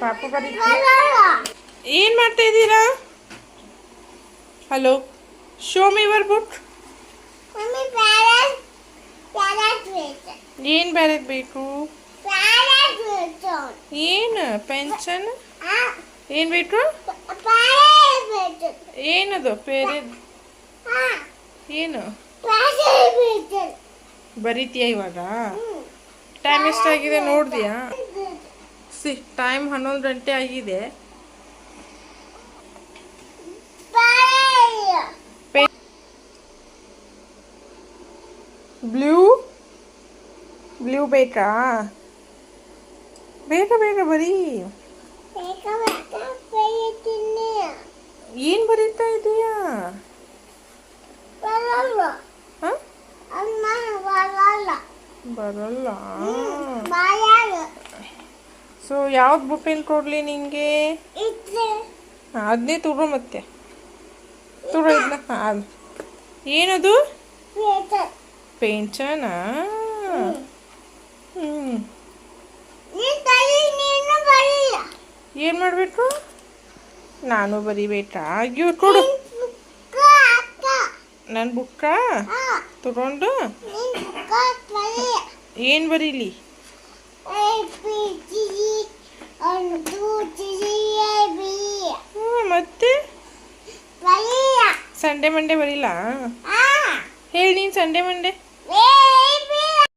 ಪಾಪು ಬರೀ ಏನು ಮಾಡ್ತಾ ಇದ್ದೀರಾ? Hello, show me your book. ಏನು ಬೇರೆ ಬೇಕು? ಏನು ಪೆನ್ಷನ್ ಏನು ಬೇಕು? ಏನದು ಬೇರೆ ಏನು ಬರೀತೀಯಾ ಇವಾಗ? ಟೈಮ್ ಎಷ್ಟಾಗಿದೆ ನೋಡಿದ್ಯಾ? ಟೈಮ್ 11 ಗಂಟೆ ಆಗಿದೆ. ಬ್ಲೂ ಬ್ಲೂ ಬೇಕಾ? ಬೇಗ ಬೇಗ ಬರೀ. ಏನು ಬರೀತಾ ಇದೀಯಾ? ಬರಲ್ಲ. ಸೊ ಯಾವ್ದು ಬುಕ್ ಪೆನ್ ಕೊಡಲಿ ನಿಂಗೆ? ಅದನ್ನೇ ತುಡು ಮತ್ತೆ ತುಡು ಇದನ್ನ. ಅದು ಏನದು? ಪೆನ್ಷನಾ? ಏನು ಮಾಡಬೇಕು? ನಾನು ಬರಿಬೇಕಾ? ಅಯ್ಯೋ ಕೊಡು ನನ್ನ ಬುಕ್ಕಾ ತಗೊಂಡು. ಏನು ಬರೀಲಿ? ಮತ್ತೆ ಸಂಡೇ ಮಂಡೇ ಬರೀಲ್ಲ? ಹೇಳಿ ನೀನು ಸಂಡೇ ಮಂಡೇ.